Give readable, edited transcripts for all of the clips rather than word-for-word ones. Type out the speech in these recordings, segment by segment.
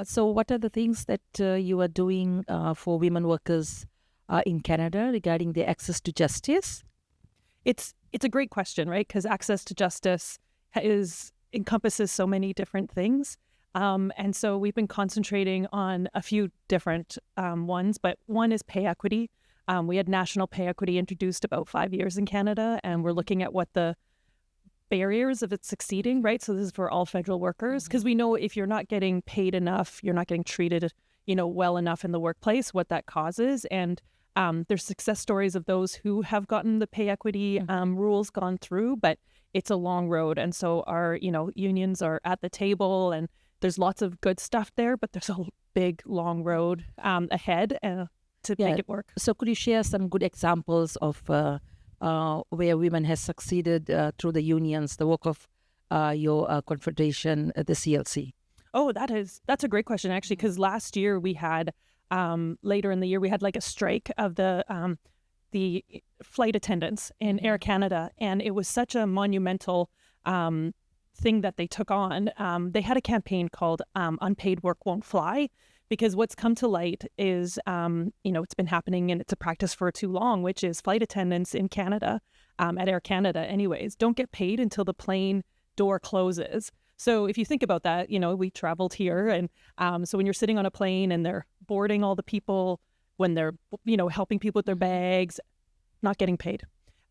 So what are the things that you are doing for women workers in Canada regarding their access to justice? It's a great question, right? Because access to justice encompasses so many different things. And so we've been concentrating on a few different ones, but one is pay equity. We had national pay equity introduced about 5 years in Canada, and we're looking at what the barriers of it succeeding, right? So this is for all federal workers, because we know if you're not getting paid enough, you're not getting treated, well enough in the workplace, what that causes. And there's success stories of those who have gotten the pay equity rules gone through, but it's a long road. And so our, unions are at the table, and there's lots of good stuff there, but there's a big, long road ahead to make it work. So could you share some good examples of where women has succeeded through the unions, the work of your confederation, the CLC? Oh, that's a great question, actually, because last year we had, later in the year, we had like a strike of the flight attendants in Air Canada, and it was such a monumental thing that they took on. They had a campaign called Unpaid Work Won't Fly, because what's come to light is, it's been happening and it's a practice for too long, which is flight attendants in Canada, at Air Canada anyways, don't get paid until the plane door closes. So if you think about that, we traveled here, and so when you're sitting on a plane and they're boarding all the people, when they're, helping people with their bags, not getting paid.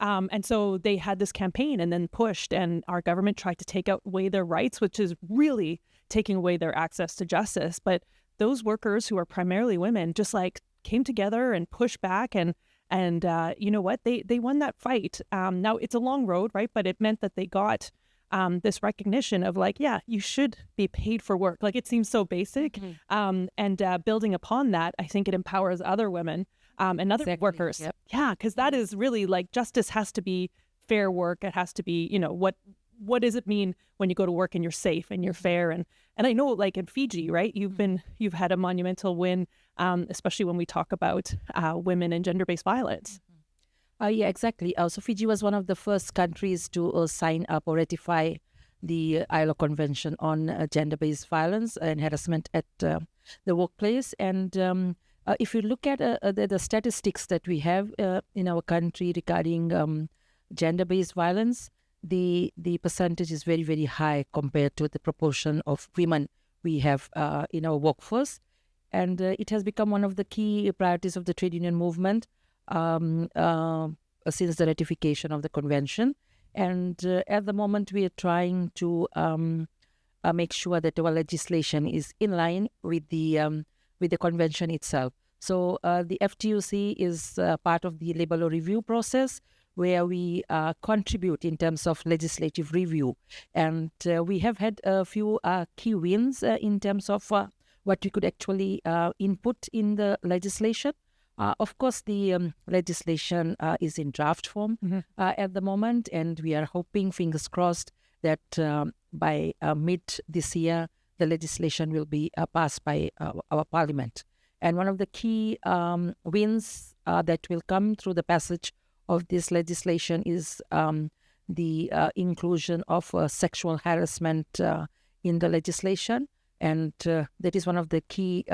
And so they had this campaign and then pushed, and our government tried to take away their rights, which is really taking away their access to justice. But those workers, who are primarily women, just came together and pushed back, and you know what? They won that fight. Now it's a long road, right? But it meant that they got this recognition of you should be paid for work. It seems so basic. And building upon that, I think it empowers other women and other workers. Yep. Yeah, because that is really justice has to be fair work. It has to be, what does it mean when you go to work and you're safe and you're fair? And I know in Fiji, right, you've had a monumental win, especially when we talk about women and gender-based violence. Yeah, exactly. So Fiji was one of the first countries to sign up or ratify the ILO Convention on gender-based violence and harassment at the workplace. And if you look at the statistics that we have in our country regarding gender-based violence, the percentage is very, very high compared to the proportion of women we have in our workforce. And it has become one of the key priorities of the trade union movement since the ratification of the convention. And at the moment, we are trying to make sure that our legislation is in line with the convention itself. So the FTUC is part of the labor law review process, where we contribute in terms of legislative review. And we have had a few key wins in terms of what we could actually input in the legislation. Of course, the legislation is in draft form at the moment, and we are hoping, fingers crossed, that by mid this year, the legislation will be passed by our parliament. And one of the key wins that will come through the passage of this legislation is the inclusion of sexual harassment in the legislation. And that is one of the key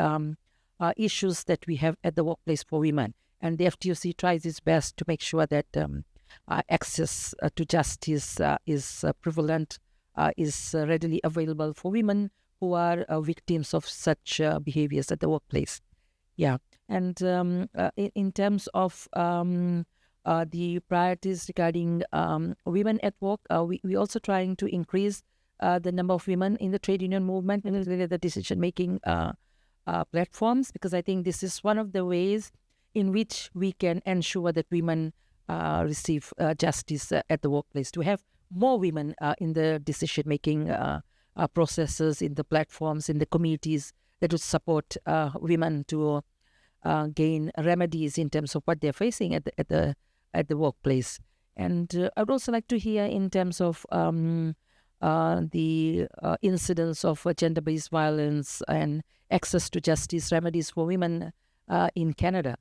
issues that we have at the workplace for women. And the FTUC tries its best to make sure that access to justice is prevalent, is readily available for women who are victims of such behaviors at the workplace. Yeah. And in terms of the priorities regarding women at work, we also trying to increase the number of women in the trade union movement and really the decision-making platforms, because I think this is one of the ways in which we can ensure that women receive justice at the workplace, to have more women in the decision-making processes, in the platforms, in the communities that would support women to gain remedies in terms of what they're facing at the workplace. And I'd also like to hear in terms of the incidence of gender-based violence and access to justice remedies for women in Canada.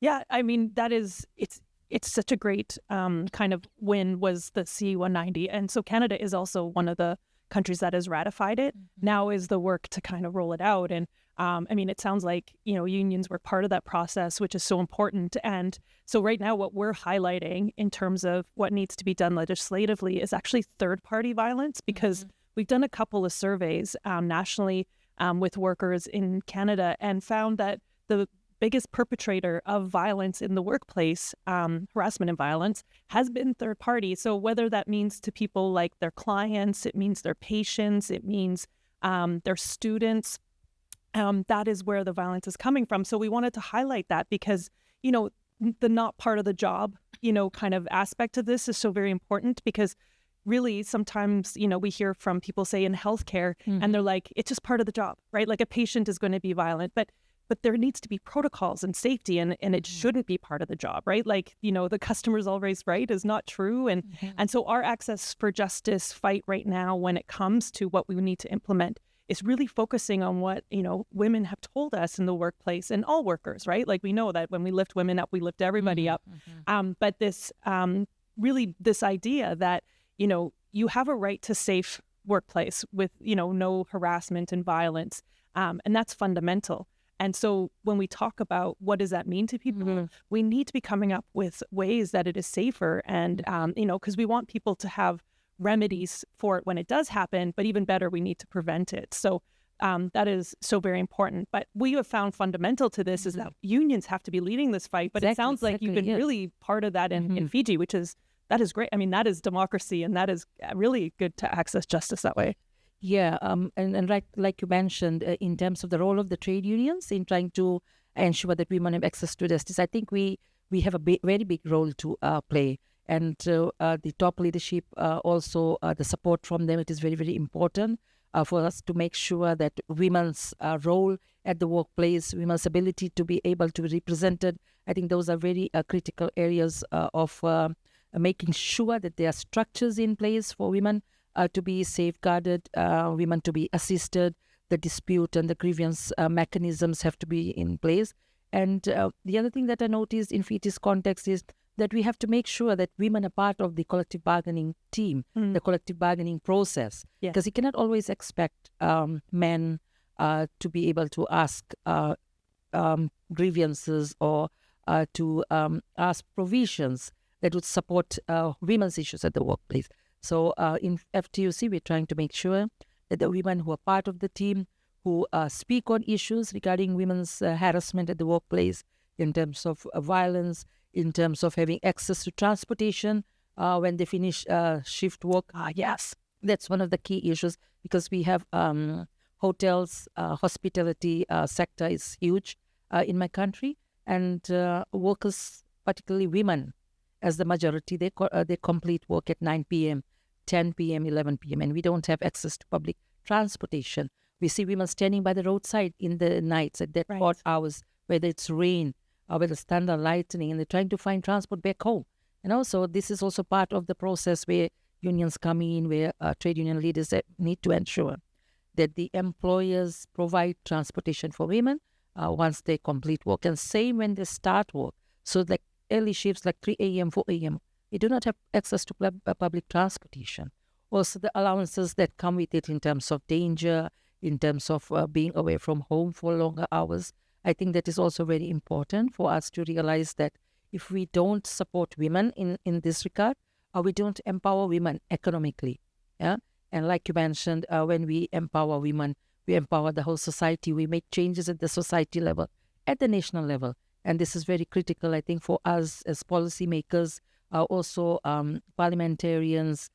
Yeah, I mean, it's such a great kind of win was the C-190. And so Canada is also one of the countries that has ratified it. Now is the work to kind of roll it out. And I mean, it sounds like, unions were part of that process, which is so important. And so right now, what we're highlighting in terms of what needs to be done legislatively is actually third-party violence, because we've done a couple of surveys nationally with workers in Canada and found that the biggest perpetrator of violence in the workplace, harassment and violence, has been third party. So whether that means to people like their clients, it means their patients, it means their students, that is where the violence is coming from. So we wanted to highlight that because, the not part of the job, kind of aspect of this is so very important, because really sometimes, we hear from people, say in healthcare, and they're like, it's just part of the job, right? Like a patient is going to be violent, but there needs to be protocols and safety, and it shouldn't be part of the job, right? Like, the customer's always right is not true. And so our access for justice fight right now, when it comes to what we need to implement, is really focusing on what, women have told us in the workplace, and all workers, right? Like we know that when we lift women up, we lift everybody up. But this really this idea that, you have a right to safe workplace with, no harassment and violence. And that's fundamental. And so when we talk about what does that mean to people, we need to be coming up with ways that it is safer. And, because we want people to have remedies for it when it does happen, but even better, we need to prevent it. So that is so very important. But we have found fundamental to this is that unions have to be leading this fight. But it sounds like you've been really part of that in Fiji, that is great. I mean, that is democracy, and that is really good to access justice that way. Yeah, and like you mentioned, in terms of the role of the trade unions in trying to ensure that women have access to justice, I think we have a very big role to play. And the top leadership, also the support from them, it is very, very important for us to make sure that women's role at the workplace, women's ability to be able to be represented, I think those are very critical areas of making sure that there are structures in place for women to be safeguarded, women to be assisted, the dispute and the grievance mechanisms have to be in place. And the other thing that I noticed in Fiji's context is that we have to make sure that women are part of the collective bargaining team, the collective bargaining process, because you cannot always expect men to be able to ask grievances or to ask provisions that would support women's issues at the workplace. So in FTUC, we're trying to make sure that the women who are part of the team, who speak on issues regarding women's harassment at the workplace, in terms of violence, in terms of having access to transportation when they finish shift work. Yes, that's one of the key issues, because we have hotels, hospitality sector is huge in my country, and workers, particularly women, as the majority, they complete work at 9 p.m., 10 p.m., 11 p.m., and we don't have access to public transportation. We see women standing by the roadside in the nights at that odd hours, whether it's rain or whether it's thunder, lightning, and they're trying to find transport back home. And also, this is also part of the process where unions come in, where trade union leaders need to ensure that the employers provide transportation for women once they complete work, and same when they start work. So like early shifts like 3 a.m., 4 a.m., we do not have access to public transportation. Also, the allowances that come with it in terms of danger, in terms of being away from home for longer hours. I think that is also very important for us to realize that if we don't support women in this regard, we don't empower women economically. Yeah, and like you mentioned, when we empower women, we empower the whole society. We make changes at the society level, at the national level. And this is very critical, I think, for us as policymakers, also parliamentarians,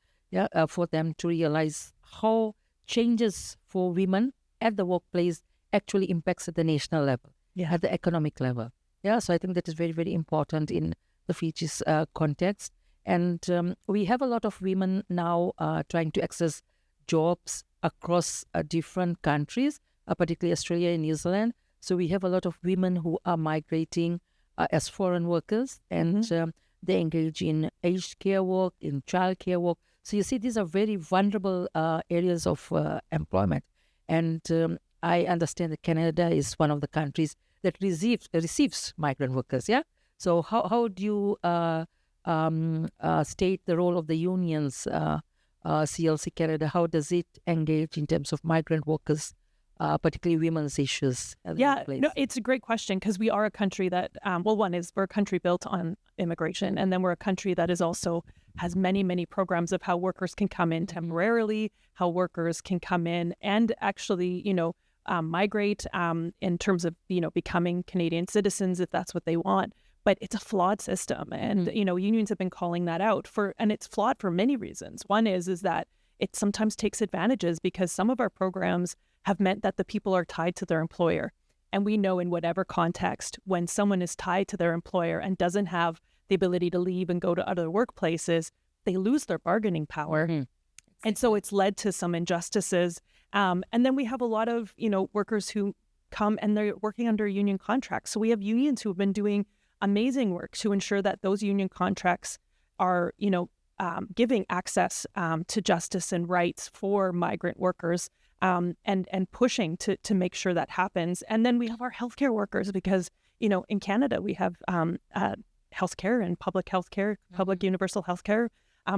for them to realize how changes for women at the workplace actually impacts at the national level, at the economic level. Yeah, so I think that is very, very important in the Fiji's context. And we have a lot of women now trying to access jobs across different countries, particularly Australia and New Zealand. So we have a lot of women who are migrating as foreign workers, and they engage in aged care work, in child care work. So you see, these are very vulnerable areas of employment. And I understand that Canada is one of the countries that receives migrant workers, yeah? So how do you state the role of the unions CLC Canada, how does it engage in terms of migrant workers, particularly women's issues? Yeah, no, it's a great question because we are a country that, one is we're a country built on immigration, and then we're a country that is also has many, many programs of how workers can come in temporarily, how workers can come in and actually, migrate in terms of, becoming Canadian citizens if that's what they want. But it's a flawed system, and unions have been calling that out and it's flawed for many reasons. One is that it sometimes takes advantages because some of our programs have meant that the people are tied to their employer. And we know in whatever context, when someone is tied to their employer and doesn't have the ability to leave and go to other workplaces, they lose their bargaining power. And so it's led to some injustices. And then we have a lot of, workers who come and they're working under union contracts. So we have unions who have been doing amazing work to ensure that those union contracts are, giving access to justice and rights for migrant workers. And pushing to make sure that happens. And then we have our healthcare workers because, in Canada, we have healthcare and public healthcare, public universal healthcare,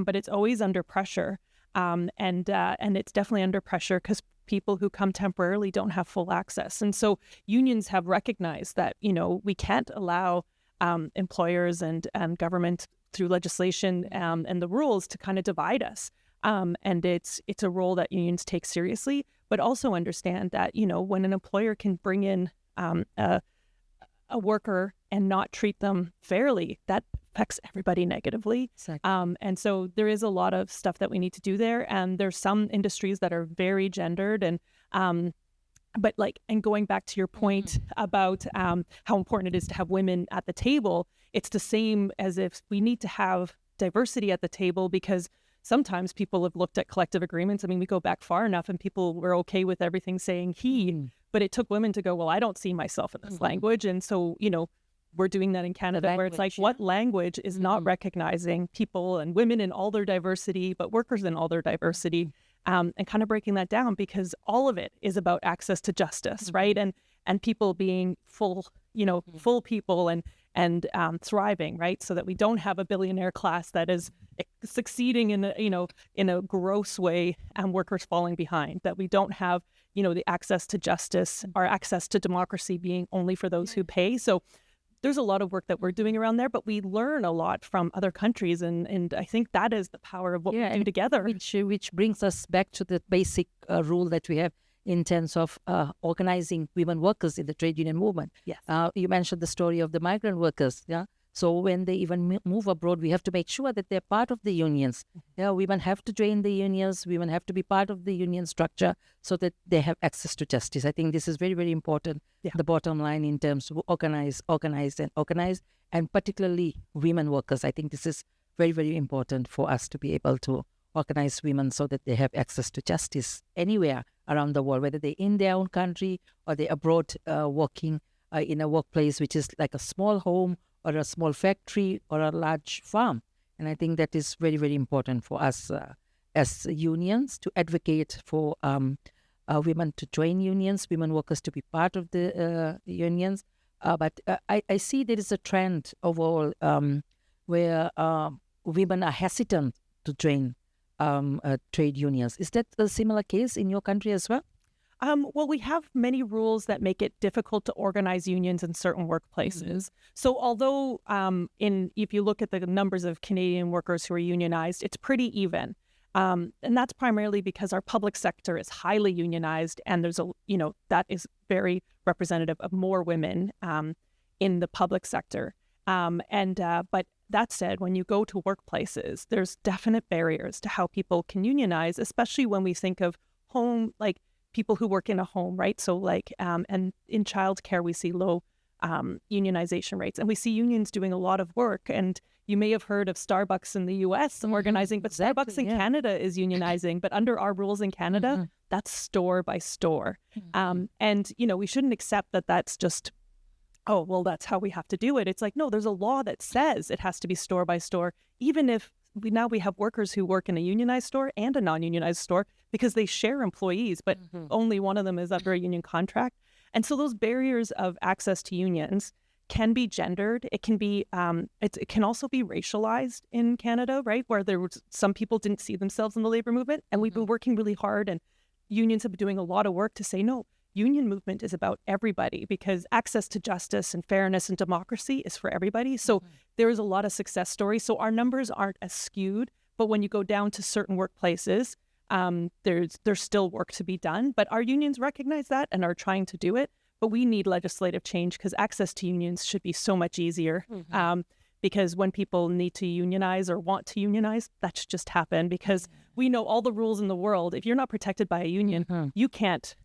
but it's always under pressure. And it's definitely under pressure because people who come temporarily don't have full access. And so unions have recognized that, we can't allow employers and government through legislation and the rules to kind of divide us. And it's a role that unions take seriously, but also understand that, when an employer can bring in a worker and not treat them fairly, that affects everybody negatively. Exactly. And so there is a lot of stuff that we need to do there. And there's some industries that are very gendered and going back to your point about how important it is to have women at the table, it's the same as if we need to have diversity at the table because sometimes people have looked at collective agreements. I mean, we go back far enough and people were okay with everything saying he, but it took women to go, well, I don't see myself in this language. And so, we're doing that in Canada where it's like, what language is not recognizing people and women in all their diversity, but workers in all their diversity, and kind of breaking that down because all of it is about access to justice, right? And people being full people and thriving, right? So that we don't have a billionaire class that is succeeding in a gross way and workers falling behind, that we don't have, the access to justice or access to democracy being only for those who pay. So there's a lot of work that we're doing around there, but we learn a lot from other countries. And I think that is the power of what we do together. Which brings us back to the basic rule that we have in terms of organizing women workers in the trade union movement. Yes. You mentioned the story of the migrant workers. Yeah. So when they even move abroad, we have to make sure that they're part of the unions. Yeah, women have to join the unions. Women have to be part of the union structure so that they have access to justice. I think this is very, very important. Yeah. The bottom line in terms of organize, and particularly women workers. I think this is very, very important for us to be able to organize women so that they have access to justice anywhere around the world, whether they're in their own country or they're abroad working in a workplace which is like a small home or a small factory or a large farm. And I think that is very, very important for us as unions to advocate for women to join unions, women workers to be part of the unions. But I see there is a trend overall where women are hesitant to join trade unions. Is that a similar case in your country as well? Well, we have many rules that make it difficult to organize unions in certain workplaces. So although if you look at the numbers of Canadian workers who are unionized, it's pretty even. And that's primarily because our public sector is highly unionized and there's that is very representative of more women in the public sector. But that said, when you go to workplaces, there's definite barriers to how people can unionize, especially when we think of home, like people who work in a home, right? So and in childcare, we see low unionization rates, and we see unions doing a lot of work. And you may have heard of Starbucks in the US organizing, but Starbucks in Canada is unionizing. But under our rules in Canada, that's store by store. And, we shouldn't accept that that's just, oh, well, that's how we have to do it. It's like, no, there's a law that says it has to be store by store, even if we have workers who work in a unionized store and a non-unionized store because they share employees, but only one of them is under a union contract. And so those barriers of access to unions can be gendered. It can be, it can also be racialized in Canada, right? Where some people didn't see themselves in the labor movement. And we've been working really hard, and unions have been doing a lot of work to say, no, union movement is about everybody, because access to justice and fairness and democracy is for everybody. So there is a lot of success stories. So our numbers aren't as skewed, but when you go down to certain workplaces, there's still work to be done. But our unions recognize that and are trying to do it. But we need legislative change, because access to unions should be so much easier. Because when people need to unionize or want to unionize, that should just happen, because we know all the rules in the world. If you're not protected by a union, you can't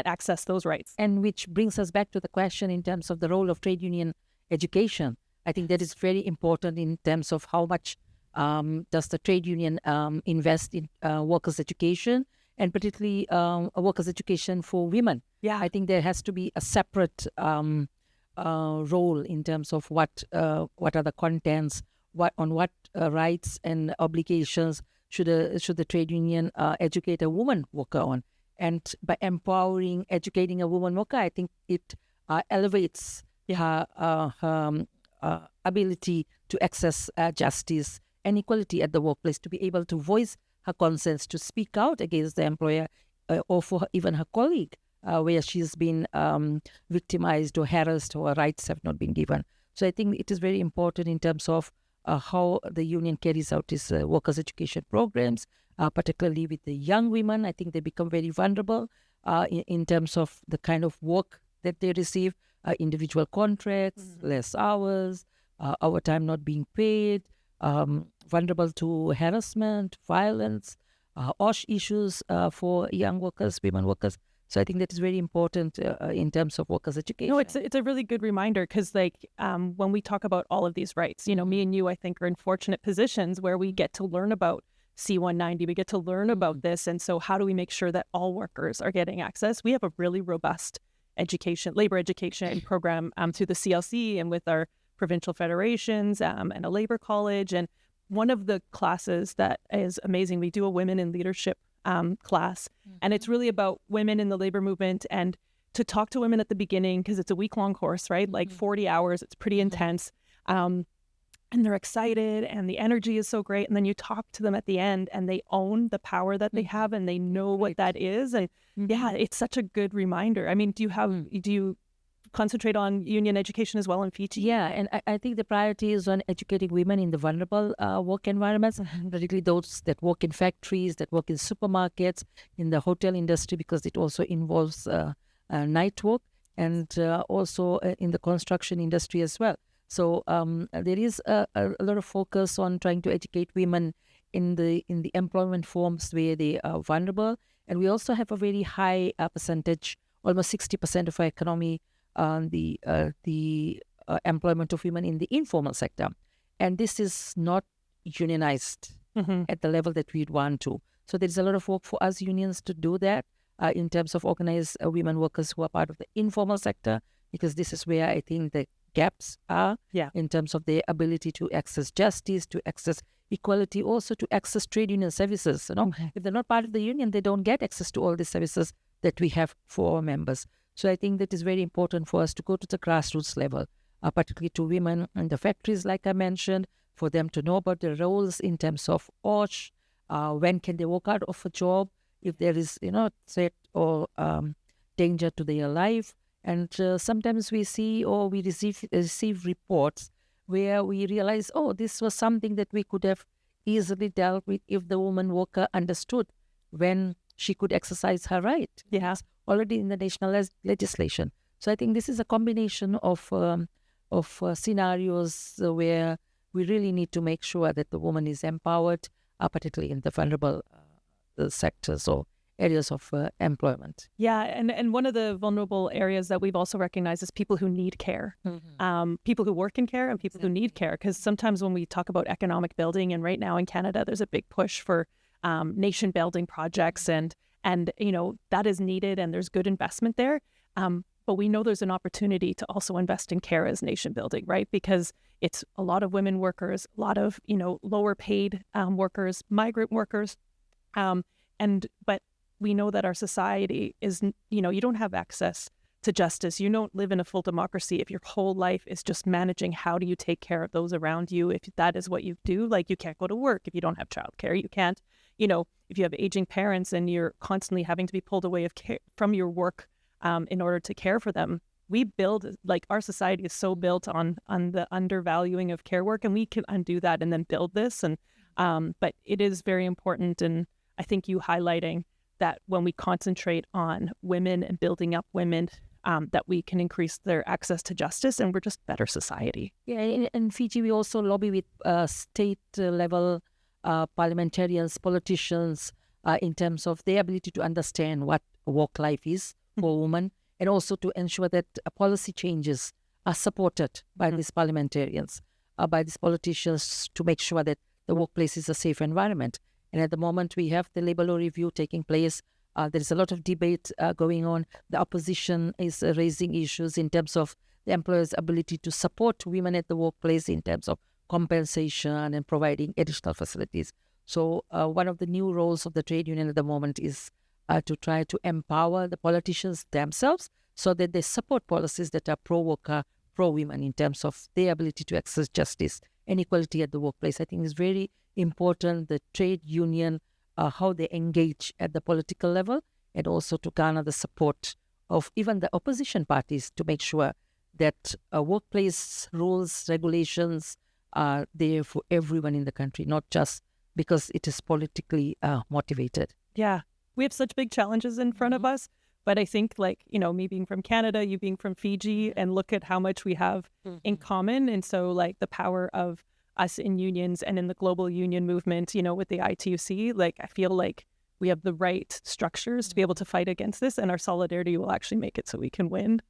access those rights. And which brings us back to the question in terms of the role of trade union education. I think that is very important in terms of how much does the trade union invest in workers' education, and particularly workers' education for women. Yeah, I think there has to be a separate role in terms of what are the contents, what rights and obligations should the trade union educate a woman worker on. And by educating a woman worker, I think it elevates her ability to access justice and equality at the workplace, to be able to voice her concerns, to speak out against the employer or for even her colleague, where she's been victimized or harassed, or her rights have not been given. So I think it is very important in terms of how the union carries out its workers' education programs, particularly with the young women. I think they become very vulnerable in terms of the kind of work that they receive, individual contracts, less hours, overtime not being paid, vulnerable to harassment, violence, OSH issues for young workers, women workers. So I think that is very important in terms of workers' education. No, it's a really good reminder, because when we talk about all of these rights, me and you, I think, are in fortunate positions where we get to learn about C-190, we get to learn about this. And so how do we make sure that all workers are getting access? We have a really robust labor education program through the CLC and with our provincial federations and a labor college. And one of the classes that is amazing, we do a women in leadership class, and it's really about women in the labor movement, and to talk to women at the beginning, because it's a week-long course, right? Like 40 hours, it's pretty intense. And they're excited, and the energy is so great. And then you talk to them at the end, and they own the power that they have, and they know what that is. And yeah, it's such a good reminder. I mean, do you concentrate on union education as well in Fiji? Yeah, and I think the priority is on educating women in the vulnerable work environments, particularly those that work in factories, that work in supermarkets, in the hotel industry, because it also involves night work, and also in the construction industry as well. So there is a lot of focus on trying to educate women in the employment forms where they are vulnerable. And we also have a very high percentage, almost 60% of our economy, the employment of women in the informal sector. And this is not unionized at the level that we'd want to. So there's a lot of work for us unions to do that in terms of organize women workers who are part of the informal sector, because this is where I think the gaps are in terms of their ability to access justice, to access equality, also to access trade union services. If they're not part of the union, they don't get access to all the services that we have for our members. So I think that is very important for us to go to the grassroots level, particularly to women in the factories, like I mentioned, for them to know about their roles in terms of OSH, when can they walk out of a job if there is, threat or danger to their life. And sometimes we see or we receive reports where we realize, this was something that we could have easily dealt with if the woman worker understood when she could exercise her right. Yes, already in the national legislation. So I think this is a combination of scenarios where we really need to make sure that the woman is empowered, particularly in the vulnerable sectors or areas of employment. Yeah, and one of the vulnerable areas that we've also recognized is people who need care, people who work in care and people who need care. Because sometimes when we talk about economic building, and right now in Canada, there's a big push for nation building projects, and that is needed, and there's good investment there. But we know there's an opportunity to also invest in care as nation building, right? Because it's a lot of women workers, a lot of lower paid workers, migrant workers, but we know that our society is, you don't have access to justice. You don't live in a full democracy if your whole life is just managing how do you take care of those around you. If that is what you do, like you can't go to work if you don't have childcare. You can't, if you have aging parents and you're constantly having to be pulled away from your work in order to care for them. We build, like our society is so built on the undervaluing of care work, and we can undo that and then build this. And but it is very important, and I think you highlighting that when we concentrate on women and building up women, that we can increase their access to justice, and we're just a better society. Yeah, in Fiji, we also lobby with state level parliamentarians, politicians, in terms of their ability to understand what work life is for women, and also to ensure that policy changes are supported by these parliamentarians, by these politicians, to make sure that the workplace is a safe environment. And at the moment, we have the labor law review taking place. There is a lot of debate going on. The opposition is raising issues in terms of the employer's ability to support women at the workplace in terms of compensation and providing additional facilities. So one of the new roles of the trade union at the moment is to try to empower the politicians themselves so that they support policies that are pro-worker, pro-women in terms of their ability to access justice and equality at the workplace. I think it's very important, the trade union, how they engage at the political level, and also to garner the support of even the opposition parties to make sure that workplace rules, regulations are there for everyone in the country, not just because it is politically motivated. Yeah, we have such big challenges in front of us. But I think, me being from Canada, you being from Fiji, and look at how much we have in common. And so, the power of us in unions and in the global union movement, with the ITUC, I feel like we have the right structures to be able to fight against this, and our solidarity will actually make it so we can win.